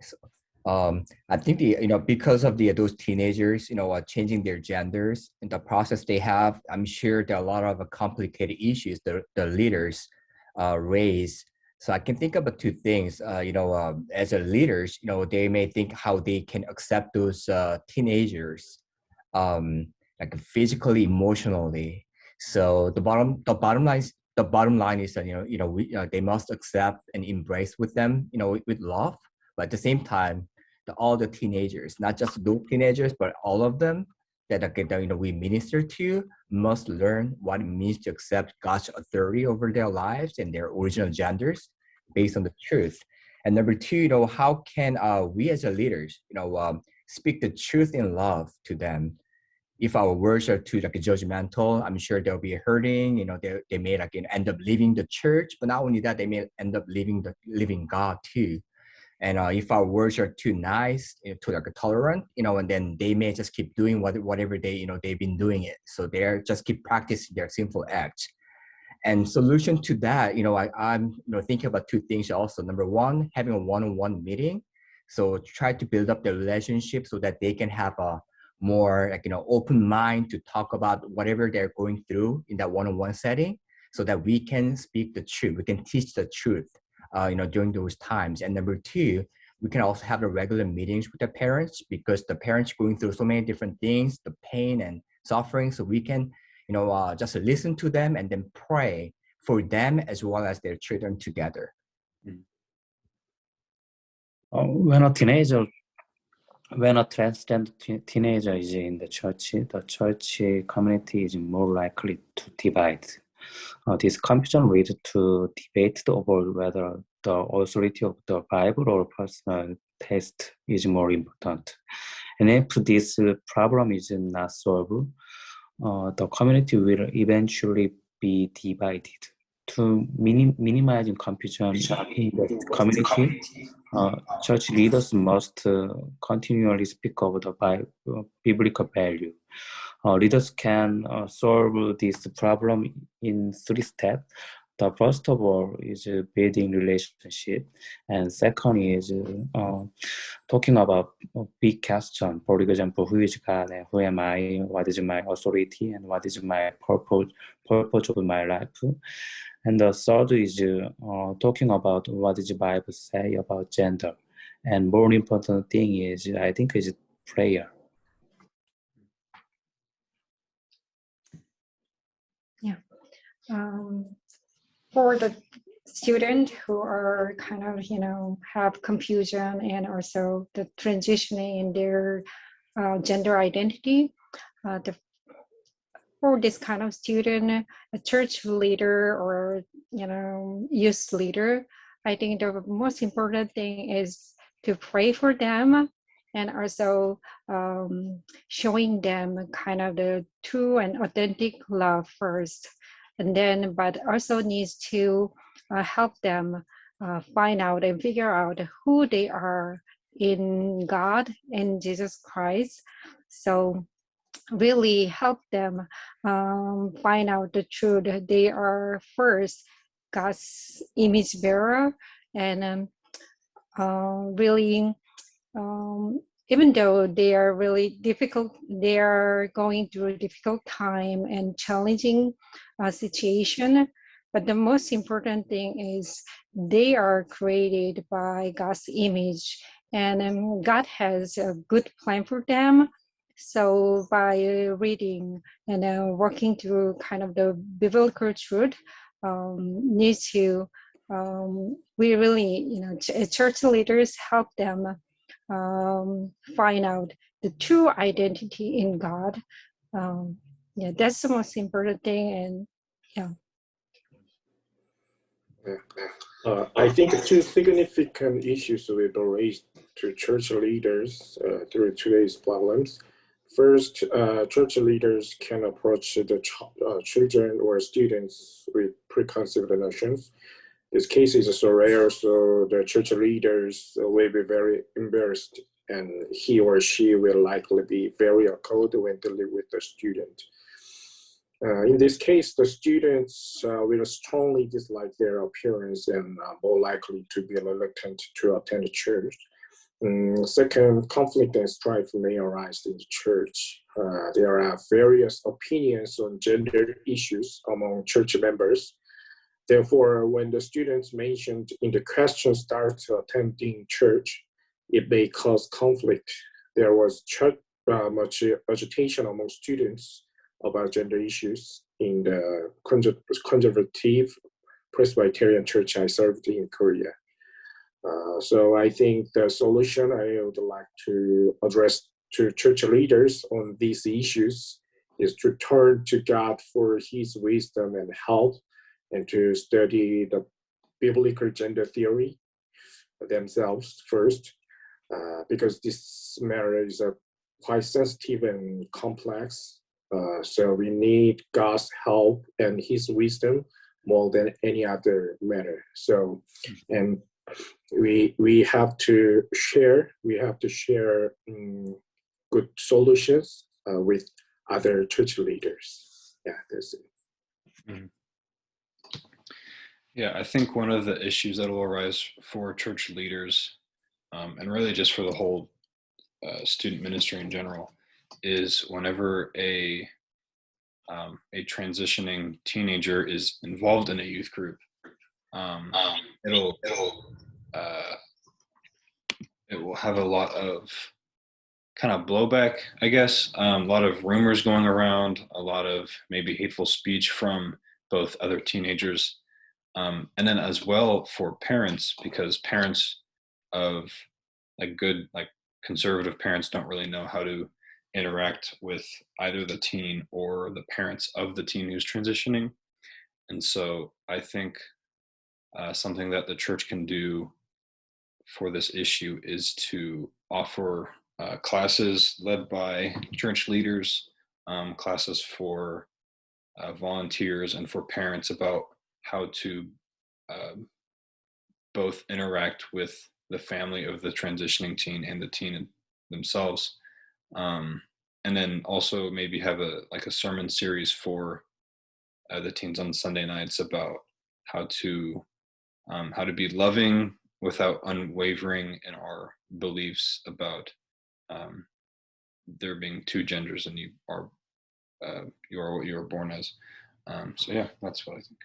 So, I think because of those teenagers, changing their genders in the process they have, I'm sure there are a lot of complicated issues the leaders raise. So I can think about two things. As a leaders, they may think how they can accept those teenagers, like physically, emotionally. So the bottom line is that they must accept and embrace with them, with love. But at the same time, all the teenagers, not just those teenagers, but all of them we minister to must learn what it means to accept God's authority over their lives and their original genders based on the truth. And number two, how can we as a leaders, speak the truth in love to them? If our words are too judgmental, I'm sure they'll be hurting. They may end up leaving the church, but not only that, they may end up leaving God too. And if our words are too nice, too tolerant, and then they may just keep doing whatever they've been doing it. So they're just keep practicing their sinful acts. And solution to that, I'm thinking about two things also. Number one, having a one-on-one meeting. So try to build up the relationship so that they can have a more open mind to talk about whatever they're going through in that one-on-one setting, so that we can speak the truth. We can teach the truth, during those times. And number two, we can also have the regular meetings with the parents, because the parents going through so many different things, the pain and suffering. So we can, just listen to them and then pray for them as well as their children together. When a transgender teenager is in the church community is more likely to divide. This confusion leads to debate over whether the authority of the Bible or personal taste is more important. And if this problem is not solved, the community will eventually be divided. To minimize confusion in the community, church leaders must continually speak of the biblical value. Leaders can solve this problem in 3 steps. The first of all is building relationship, and second is talking about big question. For example, who is God and who am I? What is my authority and what is my purpose of my life? And the third is talking about what does the Bible say about gender. And more important thing is, I think, is prayer. Yeah. For the students who are kind of, have confusion and also the transitioning in their gender identity, for this kind of student, a church leader or, youth leader, I think the most important thing is to pray for them, and also showing them kind of the true and authentic love first. And then, but also needs to help them find out and figure out who they are in God and Jesus Christ. So really help them find out the truth. They are first God's image bearer, and really, even though they are really difficult, they are going through a difficult time and challenging situation. But the most important thing is they are created by God's image, and God has a good plan for them. So by reading and working through kind of the biblical truth, needs to we really, church leaders help them find out the true identity in God. Yeah, that's the most important thing. And yeah. I think two significant issues will be raised to church leaders through today's problems. First, church leaders can approach the children or students with preconceived notions. This case is so rare, so the church leaders will be very embarrassed, and he or she will likely be very awkward when dealing with the student. In this case, the students will strongly dislike their appearance and more likely to be reluctant to attend the church. Second, conflict and strife may arise in the church. There are various opinions on gender issues among church members. Therefore, when the students mentioned in the question start attending church, it may cause conflict. There was much agitation among students about gender issues in the conservative Presbyterian church I served in Korea. So I think the solution I would like to address to church leaders on these issues is to turn to God for his wisdom and help, and to study the biblical gender theory themselves first, because this matter is quite sensitive and complex. So we need God's help and his wisdom more than any other matter. So, and we have to share good solutions with other church leaders. Yeah, that's it. Mhm. Yeah, I think one of the issues that will arise for church leaders, and really just for the whole student ministry in general, is whenever a transitioning teenager is involved in a youth group, it will have a lot of kind of blowback, I guess. A lot of rumors going around, a lot of maybe hateful speech from both other teenagers, and then as well for parents, because parents of good conservative parents don't really know how to interact with either the teen or the parents of the teen who's transitioning. And so I think something that the church can do for this issue is to offer classes led by church leaders, classes for volunteers and for parents about how to both interact with the family of the transitioning teen and the teen themselves. And then also maybe have a sermon series for the teens on Sunday nights about how to be loving without unwavering in our beliefs about there being two genders and you are what you are born as. So yeah, that's what I think.